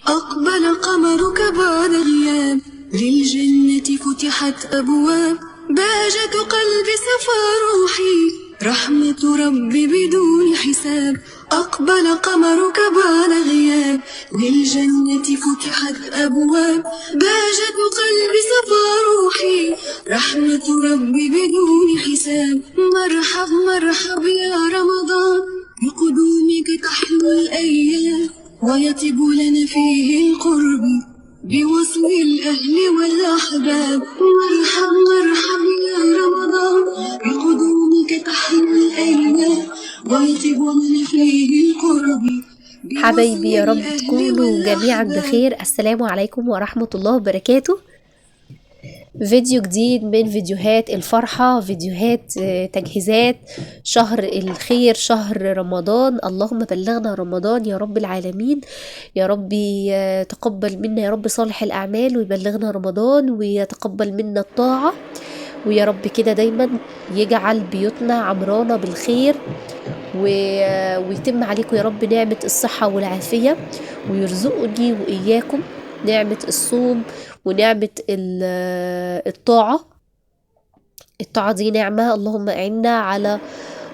أقبل قمرك بعد غياب، للجنة فتحت أبواب، بهجة قلبي صفى روحي، رحمة ربي بدون حساب. أقبل قمرك بعد غياب، للجنة فتحت أبواب، بهجة قلبي صفى روحي، رحمة ربي بدون حساب. مرحب مرحب يا رمضان، بقدومك تحلو الأيام، ويطيب لنا فيه القرب بوصل الأهل والأحباب. مرحب مرحب يا رمضان، بقدومك تحلو الأيام، ويطيب لنا فيه القرب بوصل حبايبي، يا رب الأهل تكونوا جميعا والأحباب. بخير. السلام عليكم ورحمة الله وبركاته. فيديو جديد من فيديوهات الفرحة، فيديوهات تجهيزات شهر الخير، شهر رمضان. اللهم بلغنا رمضان يا رب العالمين. يا رب تقبل منا يا رب صالح الأعمال، ويبلغنا رمضان ويتقبل منا الطاعة، ويا رب كده دايما يجعل بيوتنا عمرانة بالخير، ويتم عليكم يا رب نعمة الصحة والعافية، ويرزقني وإياكم نعمة الصوم ونعمة الطاعة. الطاعة دي نعمة، اللهم أعنا على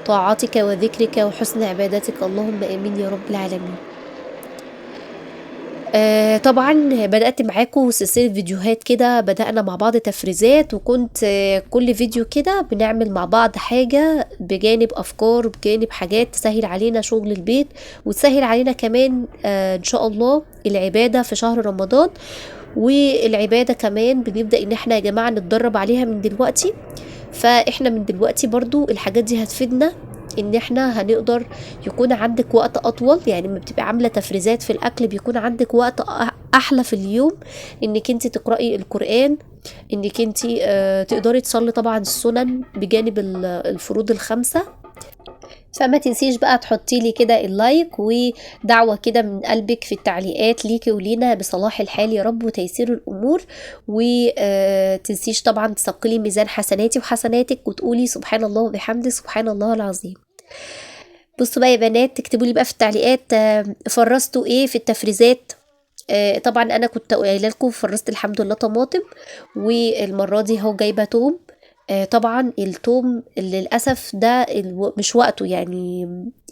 طاعتك وذكرك وحسن عبادتك، اللهم آمين يا رب العالمين. طبعا بدأت معاكم سلسلة فيديوهات كده، بدأنا مع بعض تفريزات، وكنت كل فيديو كده بنعمل مع بعض حاجة بجانب أفكار وبجانب حاجات تسهل علينا شغل البيت، وتسهل علينا كمان إن شاء الله العبادة في شهر رمضان. والعبادة كمان بنبدأ إن احنا يا جماعة نتدرب عليها من دلوقتي، فاحنا من دلوقتي برضو الحاجات دي هتفيدنا ان احنا هنقدر يكون عندك وقت اطول. يعني لما بتبقى عامله تفريزات في الاكل بيكون عندك وقت احلى في اليوم انك انت تقراي القران، انك انت تقدري تصلي طبعا السنن بجانب الفروض الخمسه. فما تنسيش بقى تحطي لي كده اللايك ودعوة كده من قلبك في التعليقات ليكي ولينا بصلاح الحال يا رب وتيسير الأمور. وتنسيش طبعا تثقلي ميزان حسناتي وحسناتك وتقولي سبحان الله وبحمده سبحان الله العظيم. بصوا بقى يا بنات، تكتبوا لي بقى في التعليقات فرستوا ايه في التفريزات. طبعا انا كنت قايله لكم فرست الحمد لله طماطم، والمره دي اهو جايبه توم. طبعا التوم للأسف ده مش وقته يعني.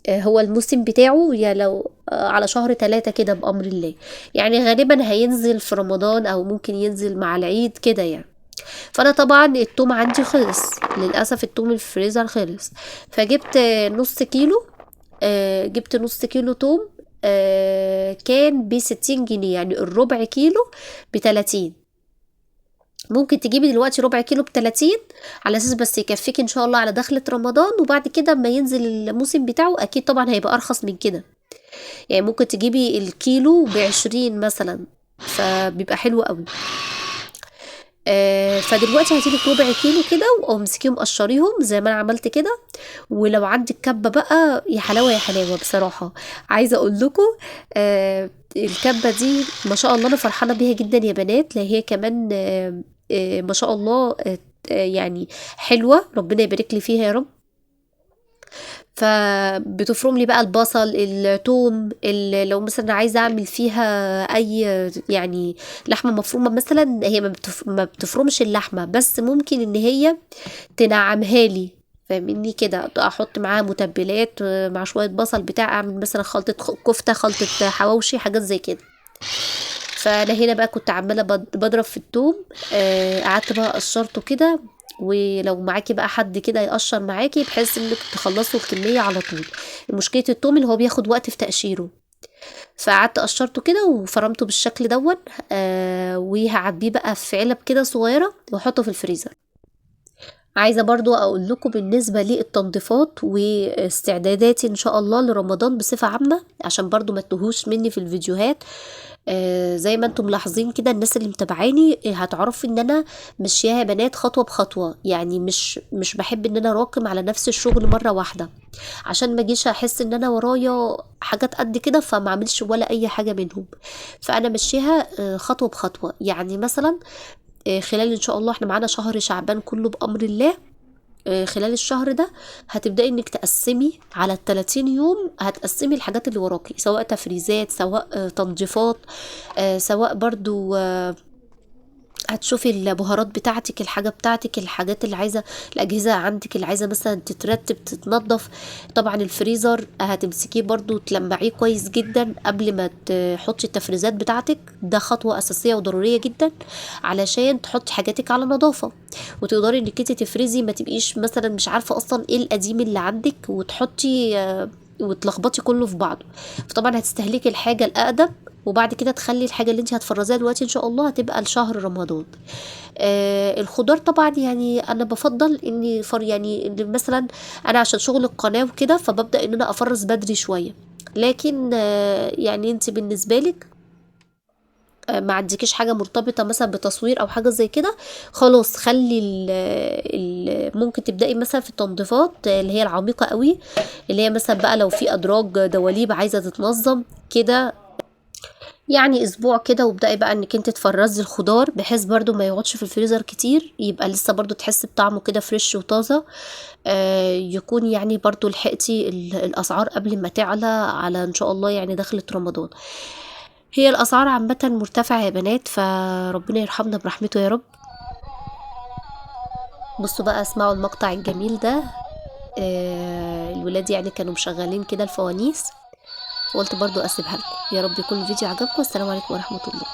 هو الموسم بتاعه يا لو على شهر 3 كده بأمر الله، يعني غالبا هينزل في رمضان أو ممكن ينزل مع العيد كده يعني. فأنا طبعا التوم عندي خلص للأسف، التوم الفريزر خلص، فجبت نص كيلو. جبت نص كيلو توم، كان ب60 جنيه، يعني الربع كيلو ب30. ممكن تجيبي دلوقتي ربع كيلو ب30 على اساس بس يكفيك ان شاء الله على دخلة رمضان، وبعد كده اما ينزل الموسم بتاعه اكيد طبعا هيبقى ارخص من كده. يعني ممكن تجيبي الكيلو ب20 مثلا، فبيبقى حلو قوي. فدلوقتي هاتيلك ربع كيلو كده وامسكيهم قشريهم زي ما انا عملت كده. ولو عندك كبة بقى يا حلاوة يا حلاوة، بصراحة عايزة اقول لكم الكبة دي ما شاء الله انا فرحانة بيها جدا يا بنات، لا هي كمان ما شاء الله يعني حلوة، ربنا يبارك لي فيها يا رب. فبتفرم لي بقى البصل الثوم، لو مثلا عايزه اعمل فيها اي يعني لحمه مفرومه مثلا، هي ما بتفرمش اللحمه، بس ممكن ان هي تنعمها لي، فاهمني كده، احط معاها متبلات مع شويه بصل بتاع، اعمل مثلا خلطه كفته، خلطه حواوشي، حاجات زي كده. فانا هنا بقى كنت عماله بضرب في الثوم، قعدت بقى قشرته كده. ولو معاكي بقى حد كده يقشر معاكي بحيث انك تخلصوا الكميه على طول. مشكله الثوم اللي هو بياخد وقت في تقشيره، فقعدت قشرته كده وفرمته بالشكل دون. وهعبيه بقى في علب كده صغيره واحطه في الفريزر. عايزه برضو اقول لكم بالنسبه للتنظيفات واستعداداتي ان شاء الله لرمضان بصفه عامه، عشان برضو ما تتوهوش مني في الفيديوهات. زي ما انتم ملاحظين كده، الناس اللي متابعاني هتعرفوا ان انا ماشياها يا بنات خطوه بخطوه، يعني مش بحب ان انا اراكم على نفس الشغل مره واحده، عشان ما اجيش احس ان انا ورايا حاجات قد كده فما اعملش ولا اي حاجه منهم. فانا ماشياها خطوه بخطوه. يعني مثلا خلال ان شاء الله احنا معانا شهر شعبان كله بامر الله، خلال الشهر ده هتبدأي انك تقسمي على ال30 يوم، هتقسمي الحاجات اللي وراكي، سواء تفريزات، سواء تنظيفات، سواء برضو هتشوفي البهارات بتاعتك، الحاجة بتاعتك، الحاجات اللي عايزة، الأجهزة عندك اللي عايزة مثلا تترتب تتنظف. طبعا الفريزر هتمسكيه برضو تلمعيه كويس جدا قبل ما تحطي التفريزات بتاعتك، ده خطوة أساسية وضرورية جدا علشان تحطي حاجاتك على نظافة، وتقدري انك انت تفرزي، ما تبقيش مثلا مش عارفة اصلا ايه القديم اللي عندك وتحطي وتلخبطي كله في بعضه. فطبعا هتستهلكي الحاجة الأقدم، وبعد كده تخلي الحاجة اللي انت هتفرزيها دلوقتي ان شاء الله هتبقى لشهر رمضان. الخضار طبعا يعني انا بفضل اني يعني إن مثلا انا عشان شغل القناة وكده فببدأ ان انا افرز بدري شوية، لكن يعني انت بالنسبة لك ما عندكيش حاجة مرتبطة مثلا بتصوير او حاجة زي كده، خلاص خلي ممكن تبدأي مثلا في التنظيفات اللي هي العميقة قوي، اللي هي مثلا بقى لو في ادراج دواليب عايزة تتنظم كده، يعني اسبوع كده، وابدأي بقى انك انت تفرزي الخضار بحيث برضو ما يقعدش في الفريزر كتير، يبقى لسه برضو تحس بطعمه كده فريش وطازة. يكون يعني برضو لحقتي الاسعار قبل ما تعلى على ان شاء الله يعني دخلت رمضان. هي الاسعار عامة مرتفعة يا بنات، فربنا يرحمنا برحمته يا رب. بصوا بقى اسمعوا المقطع الجميل ده. الولاد يعني كانوا مشغلين كده الفوانيس، وقلت برضو اسيبها لكم. يا رب يكون الفيديو عجبكم، والسلام عليكم ورحمة الله.